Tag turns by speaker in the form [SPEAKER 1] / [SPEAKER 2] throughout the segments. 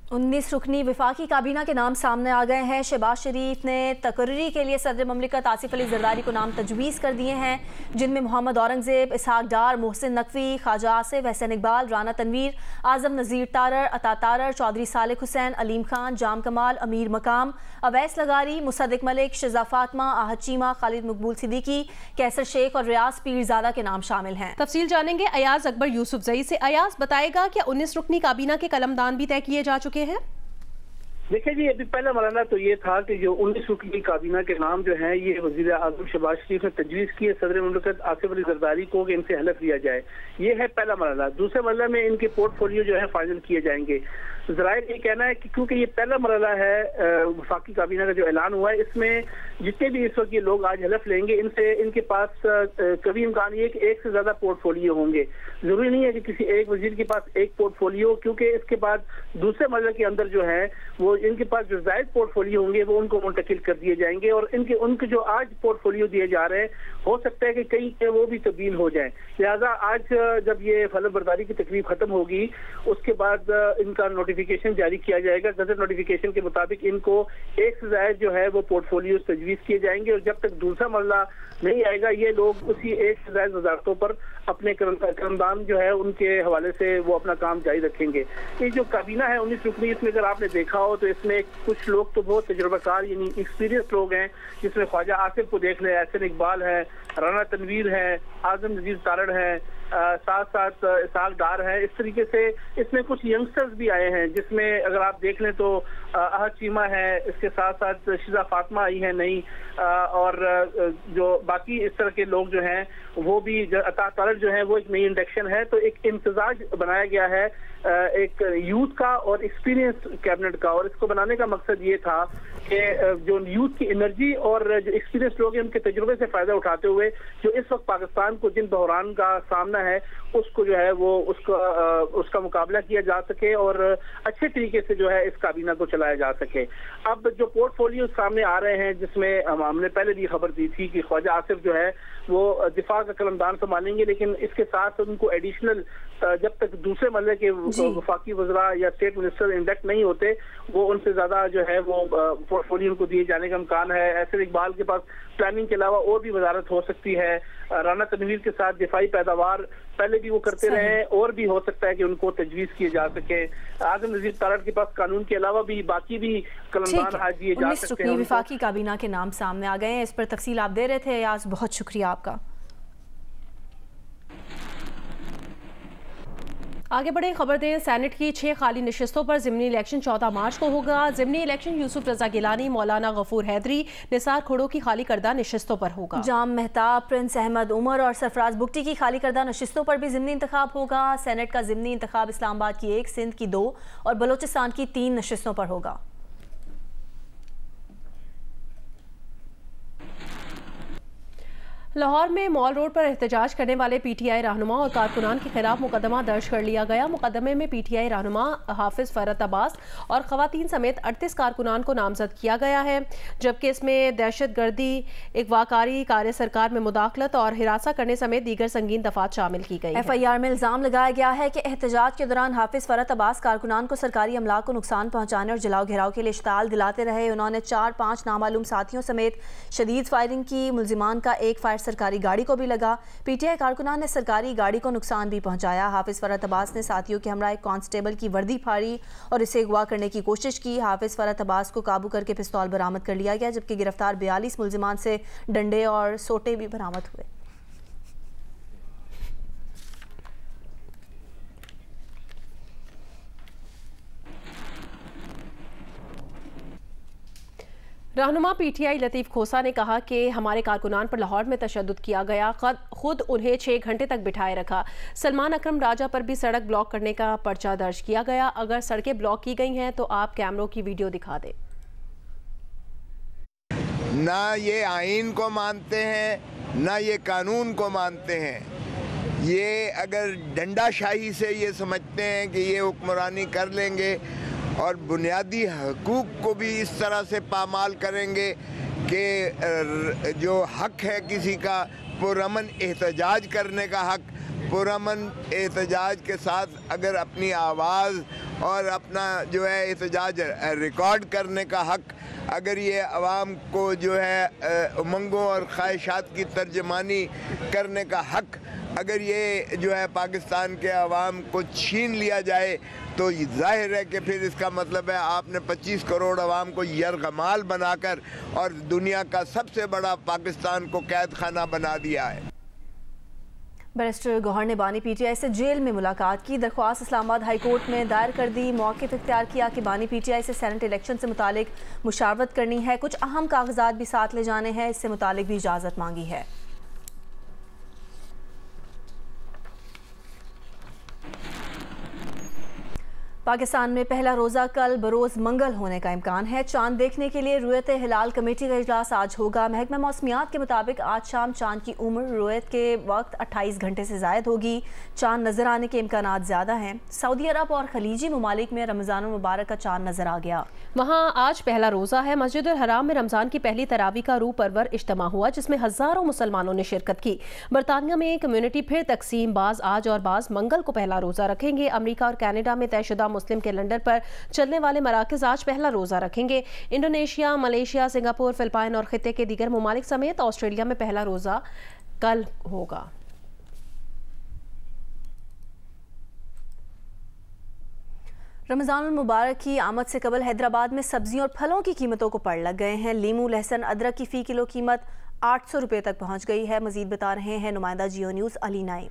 [SPEAKER 1] 19 रुकनी वफाकी काबीना के नाम सामने आ गए हैं। शहबाज शरीफ ने तकर्री के लिए सदर ममलिकत आसिफ अली जरदारी को नाम तजवीज़ कर दिए हैं, जिनमें मोहम्मद औरंगजेब, इसहाक डार, मोहसिन नकवी, ख्वाजा आसिफ, हसन इकबाल, राना तनवीर, आजम नज़ीर तारर, अता तारर, चौधरी सालिक हुसैन, अलीम खान, जाम कमाल, अमीर मकाम, अवैस लगारी, मुसद्दिक मलिक, शजा फातमा, आहद चीमा, खालिद मकबूल सिद्दीकी, कैसर शेख और रियाज पीरजादा के नाम शामिल हैं।
[SPEAKER 2] तफसील जानेंगे अयाज अकबर यूसुफजई से। अयाज बताएगा क्या 19 रुकनी काबीना के कलमदान भी तय किए जा चुके हैं?
[SPEAKER 3] देखिए जी, अभी पहला मरहला तो ये था कि जो 19 रुकनी काबीना के नाम जो हैं ये वज़ीर आज़म शहबाज शरीफ ने तजवीज़ किए सदर मुमलिकत आसिफ अली जरदारी को कि इनसे हलफ लिया जाए। ये है पहला मरहला। दूसरे मरहले में इनके पोर्टफोलियो जो है फाइनल किए जाएंगे। ज़राए ये कहना है कि क्योंकि ये पहला मरहला है वफाकी काबीना का जो ऐलान हुआ है, इसमें जितने भी इस वक्त ये लोग आज हलफ लेंगे इनसे इनके पास कभी इम्कान ये कि एक से ज्यादा पोर्टफोलियो होंगे। जरूरी नहीं है कि किसी एक वजीर के पास एक पोर्टफोलियो, क्योंकि इसके बाद दूसरे मरहले के अंदर जो है वो इनके पास जो जायद पोर्टफोलियो होंगे वो उनको मुंतकिल कर दिए जाएंगे और उनके जो आज पोर्टफोलियो दिए जा रहे हैं हो सकता है कि कई के वो भी तब्दील हो जाए। लिहाजा आज जब ये फलक बरदारी की तकरीब खत्म होगी उसके बाद इनका नोटिफिकेशन जारी किया जाएगा। गजट नोटिफिकेशन के मुताबिक इनको एक से ज्यादा जो है वो पोर्टफोलियो तजवीज किए जाएंगे और जब तक दूसरा मरला नहीं आएगा ये लोग उसी एक से ज्यादा वजारतों पर अपने कर्मदान जो है उनके हवाले से वो अपना काम जारी रखेंगे। ये जो काबीना है 19 रुकनी, इसमें अगर आपने देखा हो तो इसमें कुछ लोग तो बहुत तजुर्बाकार यानी एक्सपीरियंस लोग हैं, जिसमें ख्वाजा आसिफ को देख ले, हसन इकबाल है, राना तनवीर है, आजम नज़ीर तारड़ है, साथ साथ इसहाक डार है। इस तरीके से इसमें कुछ यंगस्टर्स भी आए हैं, जिसमें अगर आप देख लें तो आहद चीमा है, इसके साथ साथ शजा फातमा आई है नई, और जो बाकी इस तरह के लोग जो हैं वो भी, अता तारड़ जो है वो एक नई इंडक्शन है। तो एक इम्तजाज बनाया गया है एक यूथ का और एक्सपीरियंस कैबिनेट का, और इसको बनाने का मकसद ये था कि जो यूथ की एनर्जी और जो एक्सपीरियंस लोग हैं उनके तजुर्बे से फायदा उठाते हुए जो इस वक्त पाकिस्तान को जिन बहरान का सामना है उसको जो है वो उसका मुकाबला किया जा सके और अच्छे तरीके से जो है इस काबीना को चलाया जा सके। अब जो पोर्टफोलियो सामने आ रहे हैं, जिसमें हमने पहले भी खबर दी थी कि ख्वाजा आसिफ जो है वो दिफा का कलमदान संभालेंगे, लेकिन इसके साथ उनको एडिशनल जब तक दूसरे मरहले के वफाकी वज़रा या स्टेट मिनिस्टर इंडक्ट नहीं होते वो उनसे ज्यादा जो है वो पोर्टफोलियो उनको दिए जाने का इम्कान है। ऐसे इकबाल के पास प्लानिंग के अलावा और भी वजारत हो सकती है। राना तनवीर के साथ दिफाई पैदावार पहले भी वो करते रहे और भी हो सकता है कि उनको तजवीज किए जा सके। आजम नज़ीर तारड़ के पास कानून के अलावा भी बाकी भी कलमदान आज दिए जा सकते हैं।
[SPEAKER 1] वफाकी काबीना के नाम सामने आ गए हैं, इस पर तफसील आप दे रहे थे यास, बहुत शुक्रिया आपका।
[SPEAKER 2] आगे बढ़े खबर दें, सेनेट की 6 खाली नशिस्तों पर ज़िमनी इलेक्शन 14 मार्च को होगा। ज़िमनी इलेक्शन यूसुफ रजा गिलानी, मौलाना गफूर हैदरी, निसार खोड़ो की खाली करदा नशिस्तों पर होगा।
[SPEAKER 1] जाम मेहताब, प्रिंस अहमद उमर और सरफराज बुगटी की खाली करदा नशिस्तों पर भी ज़िमनी इंतखाब होगा। सेनेट का ज़िमनी इंतखाब इस्लामाबाद की 1, सिंध की 2 और बलोचिस्तान की 3 नशिस्तों पर होगा।
[SPEAKER 2] लाहौर में मॉल रोड पर एहतजाज करने वाले पीटीआई रहनुमा और कारकुनान के खिलाफ मुकदमा दर्ज कर लिया गया। मुकदमे में पीटीआई रहनुमा हाफिज फरत अब्बास और खवातीन समेत 38 कारकुनान को नामजद किया गया है, जबकि इसमें दहशतगर्दी, अगवाकारी, कार्य सरकार में मुदाखलत और हिरासा करने समेत दीगर संगीन दफात शामिल की गई।
[SPEAKER 1] FIR में इल्जाम लगाया गया है कि एहतजाज के दौरान हाफिज फरत अब्बास कारकुनान को सरकारी अमला को नुकसान पहुंचाने और जलाओ घेराव के लिए इश्ताल दिलाते रहे। उन्होंने 4-5 नामालूम साथियों समेत शदीद फायरिंग की। मुल्जिमान का एक फायर सरकारी गाड़ी को भी लगा। पीटीआई कारकुनान ने सरकारी गाड़ी को नुकसान भी पहुंचाया। हाफिज फरत अब्बास ने साथियों के हमरा एक कांस्टेबल की वर्दी फाड़ी और इसे अगवा करने की कोशिश की। हाफिज फरत अब्बास को काबू करके पिस्तौल बरामद कर लिया गया, जबकि गिरफ्तार 42 मुल्जिमान से डंडे और सोटे भी बरामद हुए।
[SPEAKER 2] रहनुमा पीटीआई लतीफ़ खोसा ने कहा कि हमारे कारकुनान पर लाहौर में तशद्दुद किया गया, खुद उन्हें 6 घंटे तक बिठाए रखा। सलमान अकरम राजा पर भी सड़क ब्लॉक करने का पर्चा दर्ज किया गया। अगर सड़कें ब्लॉक की गई हैं तो आप कैमरों की वीडियो दिखा दें।
[SPEAKER 4] ना ये आइन को मानते हैं ना ये कानून को मानते हैं। ये अगर डंडाशाही से ये समझते हैं कि ये हुक्मरानी कर लेंगे और बुनियादी हकूक़ को भी इस तरह से पामाल करेंगे कि जो हक है किसी का पुरअमन एहतजाज करने का हक, पुरअमन एहतजाज के साथ अगर अपनी आवाज़ और अपना जो है एहतजाज रिकॉर्ड करने का हक, अगर ये अवाम को जो है उमंगों और ख्वाहिशात की तर्जमानी करने का हक अगर ये जो है पाकिस्तान के अवाम को छीन लिया जाए तो जाहिर है कि फिर इसका मतलब है आपने 25 करोड़ अवाम को यरगमाल बनाकर और दुनिया का सबसे बड़ा पाकिस्तान को कैद खाना बना दिया है।
[SPEAKER 1] बैरिस्टर गौहर ने बानी पीटीआई से जेल में मुलाकात की। दरख्वास्त इस्लामाबाद हाई कोर्ट में दायर कर दी। मौक़िफ़ इख्तियार किया कि बानी पीटीआई से सेनेट इलेक्शन से मुतालिक मुशावरत करनी है, कुछ अहम कागजात भी साथ ले जाने हैं, इससे मुतालिक भी इजाज़त मांगी है। पाकिस्तान में पहला रोज़ा कल बरोज़ मंगल होने का इम्कान है। चांद देखने के लिए रुयत हिलाल कमेटी का इजलास आज होगा। महकमा मौसमियात के मुताबिक आज शाम चांद की उम्र रुयत के वक्त 28 घंटे से ज़ायद होगी। चांद नज़र आने के इम्कान ज़्यादा हैं। सऊदी अरब और खलीजी ममालिक में रमज़ान मुबारक का चांद नज़र आ गया।
[SPEAKER 2] वहाँ आज पहला रोज़ा है। मस्जिद अल हराम में रमज़ान की पहली तरावी का रूह परवर इज्तिमा हुआ, जिसमें हज़ारों मुसलमानों ने शिरकत की। बरतानिया में कम्युनिटी फिर तकसीम, बाज आज और बाज मंगल को पहला रोज़ा रखेंगे। अमरीका और कनाडा में तयशुदा मुस्लिम कैलेंडर पर चलने वाले मराकज आज पहला रोजा रखेंगे। इंडोनेशिया, मलेशिया, सिंगापुर, फिलिपाइन और खित्ते के दीगर ममालिक समेत ऑस्ट्रेलिया में पहला रोजा कल होगा।
[SPEAKER 1] रमज़ानुल मुबारक की आमद से कबल हैदराबाद में सब्जियों और फलों की कीमतों को पड़ लग गए हैं। लीमू, लहसुन, अदरक की फ़ी किलो कीमत 800 रुपये तक पहुँच गई है। मज़ीद बता रहे हैं नुमाइंदा जियो न्यूज़ अली नाइम।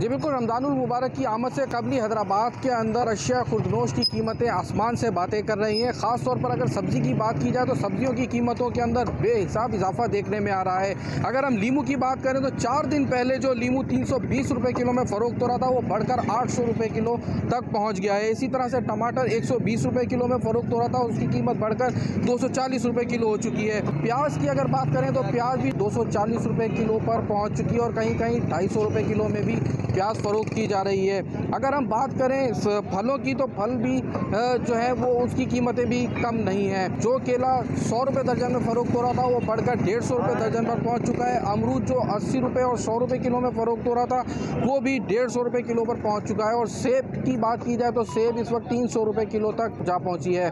[SPEAKER 5] जी बिल्कुल, रमज़ानुल मुबारक की आमद से कबल हैदराबाद के अंदर अशिया खुर्दनोश की कीमतें आसमान से बातें कर रही हैं। ख़ास तौर पर अगर सब्ज़ी की बात की जाए तो सब्जियों की कीमतों के अंदर बेहिसाब इजाफा देखने में आ रहा है। अगर हम लीमू की बात करें तो 4 दिन पहले जो लीमू 320 रुपये किलो में फ़रोख्त हो रहा था वो बढ़कर 800 रुपये किलो तक पहुँच गया है। इसी तरह से टमाटर 120 रुपये किलो में फ़रोख्त हो रहा था, उसकी कीमत बढ़कर 240 रुपये किलो हो चुकी है। प्याज की अगर बात करें तो प्याज भी 240 रुपये किलो पर पहुँच चुकी है और कहीं कहीं 250 रुपये किलो में भी प्याज फ़रोख्त की जा रही है। अगर हम बात करें फलों की तो फल भी जो है वो उसकी कीमतें भी कम नहीं हैं। जो केला 100 रुपये दर्जन में फ़रोख्त हो रहा था वो बढ़कर 150 रुपये दर्जन पर पहुंच चुका है। अमरूद जो 80 रुपये और 100 रुपये किलो में फ़रोख्त हो रहा था वो भी 150 रुपये किलो पर पहुंच चुका है। और सेब की बात की जाए तो सेब इस वक्त 300 रुपये किलो तक जा पहुँची है।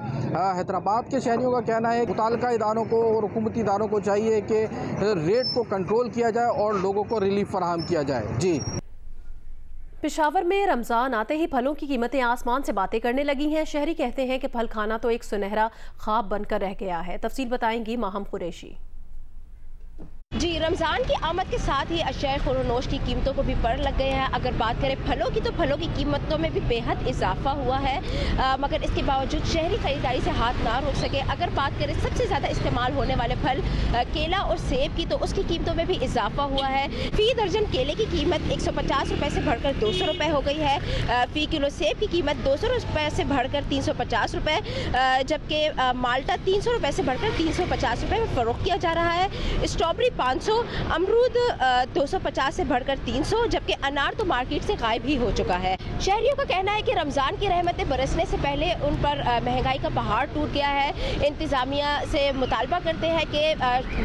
[SPEAKER 5] हैदराबाद के शहरियों का कहना है मुताल्लिका इदारों को और हुकूमती इदारों को चाहिए कि रेट को कंट्रोल किया जाए और लोगों को रिलीफ फराहम किया जाए। जी,
[SPEAKER 2] पेशावर में रमज़ान आते ही फलों की कीमतें आसमान से बातें करने लगी हैं। शहरी कहते हैं कि फल खाना तो एक सुनहरा ख्वाब बनकर रह गया है। तफसील बताएंगी माहम कुरैशी।
[SPEAKER 6] जी, रमज़ान की आमद के साथ ही अशिया खुर्दनोश की कीमतों को भी पड़ लग गए हैं। अगर बात करें फलों की तो फलों की कीमतों में भी बेहद इजाफा हुआ है, मगर इसके बावजूद शहरी खरीदारी से हाथ ना रोक सके। अगर बात करें सबसे ज़्यादा इस्तेमाल होने वाले फल केला और सेब की तो उसकी कीमतों में भी इजाफा हुआ है। फ़ी दर्जन केले की कीमत 150 रुपये से बढ़कर 200 रुपये हो गई है। फ़ी किलो सेब की कीमत 200 रुपये से बढ़कर 350 रुपये, जबकि माल्टा 300 रुपये से बढ़कर 350 रुपये में फ़रोख्त किया जा रहा है। स्ट्रॉबेरी 500, अमरूद 250 से बढ़कर 300, जबकि अनार तो मार्केट से गायब ही हो चुका है। शहरियों का कहना है कि रमज़ान की रहमतें बरसने से पहले उन पर महंगाई का पहाड़ टूट गया है। इंतज़ामिया से मुतालबा करते हैं कि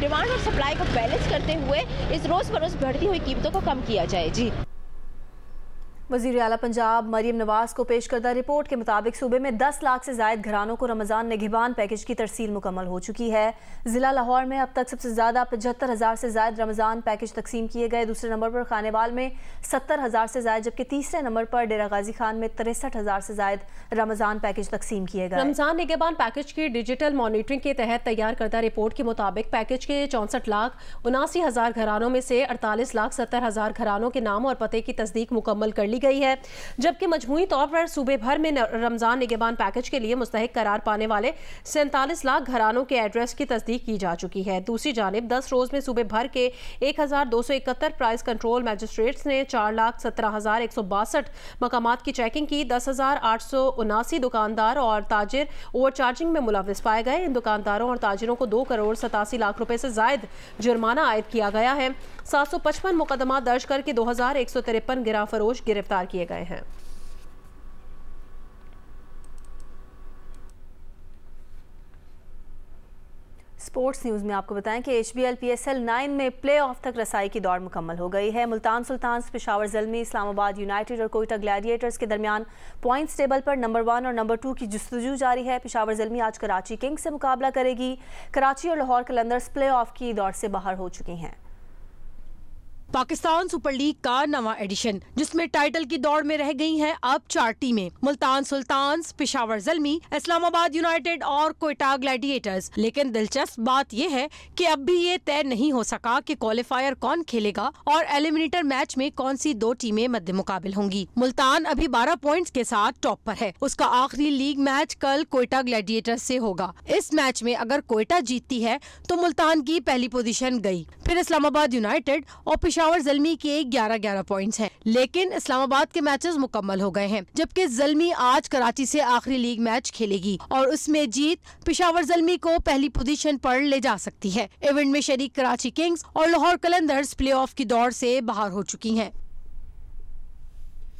[SPEAKER 6] डिमांड और सप्लाई को बैलेंस करते हुए इस रोज़ बरोज़ बढ़ती हुई कीमतों को कम किया जाए। जी,
[SPEAKER 1] वज़ीर आला पंजाब मरियम नवाज को पेश करदा रिपोर्ट के मुताबिक सूबे में 10 लाख से ज़ायद घरानों को रमज़ान निगहबान पैकेज की तरसील मुकम्मल हो चुकी है। ज़िला लाहौर में अब तक सबसे ज़्यादा 75,000 से ज़ायद रमज़ान पैकेज तकसीम किए गए। दूसरे नंबर पर खानेवाल में 70,000 से ज़ायद, जबकि तीसरे नंबर पर डेरा गाजी खान में 63,000 से ज़ायद रमज़ान पैकेज तकसीम किए गए।
[SPEAKER 2] रमज़ान निगहबान पैकेज की डिजिटल मॉनिटरिंग के तहत तैयार करदा रिपोर्ट के मुताबिक पैकेज के 64,79,000 घरानों में से 48,70,000 घरानों के नाम और पते की तस्दीक मुकम्मल कर ली गई है, जबकि मजमूई तौर पर सूबे भर में रमजान निगहबान पैकेज के लिए मुस्तहिक करार पाने वाले 47 लाख घरानों के एड्रेस की तस्दीक की जा चुकी है। दूसरी जानिब 10 रोज में सूबे भर के 1,271 प्राइस कंट्रोल मैजिस्ट्रेट्स ने 4,17,162 मकामात की चेकिंग की। 10,879 दुकानदार और ताजिर ओवरचार्जिंग में मुलविस पाए गए। इन दुकानदारों और ताजिरों को 2,87 लाख रुपए से जायद जुर्माना आयद किया गया है। 755 मुकदमा दर्ज करके 2,153 गिरा फरोश गिरफ्तार किए गए हैं।
[SPEAKER 1] स्पोर्ट्स न्यूज़ में आपको बताएं कि HBL PSL 9 में प्ले ऑफ तक रसाई की दौड़ मुकम्मल हो गई है। मुल्तान सुल्तान्स, पेशावर ज़ल्मी, इस्लामाबाद यूनाइटेड और कोयटा ग्लैडिएटर्स के दरमियान पॉइंट्स टेबल पर नंबर 1 और नंबर 2 की जुस्तजू जारी है। पेशावर ज़ल्मी आज कराची किंग्स से मुकाबला करेगी। कराची और लाहौर कलंदर्स प्ले ऑफ की दौड़ से बाहर हो चुकी हैं।
[SPEAKER 7] पाकिस्तान सुपर लीग का नवा एडिशन, जिसमें टाइटल की दौड़ में रह गई हैं अब 4 टीमें, मुल्तान सुल्तान्स, पेशावर ज़ल्मी, इस्लामाबाद यूनाइटेड और कोयटा ग्लैडिएटर्स। लेकिन दिलचस्प बात यह है कि अब भी ये तय नहीं हो सका कि क्वालिफायर कौन खेलेगा और एलिमिनेटर मैच में कौन सी 2 टीमें मद्दे मुकाबिल होंगी। मुल्तान अभी 12 पॉइंट्स के साथ टॉप पर है। उसका आखिरी लीग मैच कल कोयटा ग्लैडिएटर्स से होगा। इस मैच में अगर कोयटा जीतती है तो मुल्तान की पहली पोजीशन गई। फिर इस्लामाबाद यूनाइटेड और पेशावर ज़ल्मी के 11-11 पॉइंट्स हैं। लेकिन इस्लामाबाद के मैचेस मुकम्मल हो गए हैं, जबकि ज़ल्मी आज कराची से आखिरी लीग मैच खेलेगी और उसमें जीत पेशावर ज़ल्मी को पहली पोजीशन पर ले जा सकती है। इवेंट में शरीक कराची किंग्स और लाहौर कलंदर्स प्लेऑफ की दौड़ से बाहर हो चुकी हैं।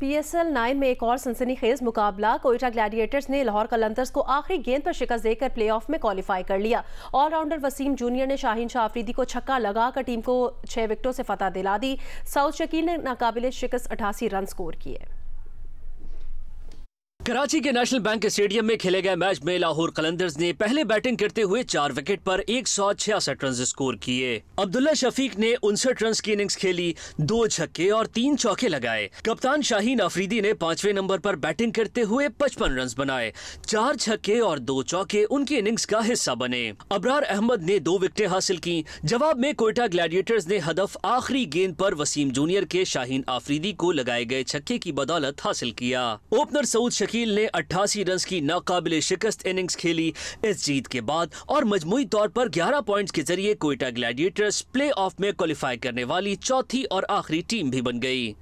[SPEAKER 2] PSL 9 में एक और सनसनीखेज मुकाबला, कोयटा ग्लैडिएटर्स ने लाहौर कलंदर्स को आखिरी गेंद पर शिकस्त देकर प्लेऑफ में क्वालिफाई कर लिया। ऑलराउंडर वसीम जूनियर ने शाहीन शाह अफरीदी को छक्का लगाकर टीम को 6 विकेटों से फतह दिला दी। सऊद शकील ने नाकाबिले शिकस्त 88 रन स्कोर किए।
[SPEAKER 8] कराची के नेशनल बैंक स्टेडियम में खेले गए मैच में लाहौर कलंदर्स ने पहले बैटिंग करते हुए 4 विकेट पर 166 रन स्कोर किए। अब्दुल्ला शफीक ने 59 रन की इनिंग्स खेली, 2 छक्के और 3 चौके लगाए। कप्तान शाहीन अफरीदी ने 5वें नंबर पर बैटिंग करते हुए 55 रन बनाए। 4 छक्के और 2 चौके उनकी इनिंग्स का हिस्सा बने। अबरार अहमद ने 2 विकेटें हासिल की। जवाब में कोयटा ग्लैडिएटर्स ने हदफ आखिरी गेंद पर वसीम जूनियर के शाहीन अफरीदी को लगाए गए छक्के की बदौलत हासिल किया। ओपनर सऊद शकील ने 88 रन की नाकाबिले शिकस्त इनिंग्स खेली। इस जीत के बाद और मजमूई तौर पर 11 पॉइंट्स के जरिए कोयटा ग्लैडिएटर्स प्ले ऑफ में क्वालिफाई करने वाली चौथी और आखिरी टीम भी बन गई।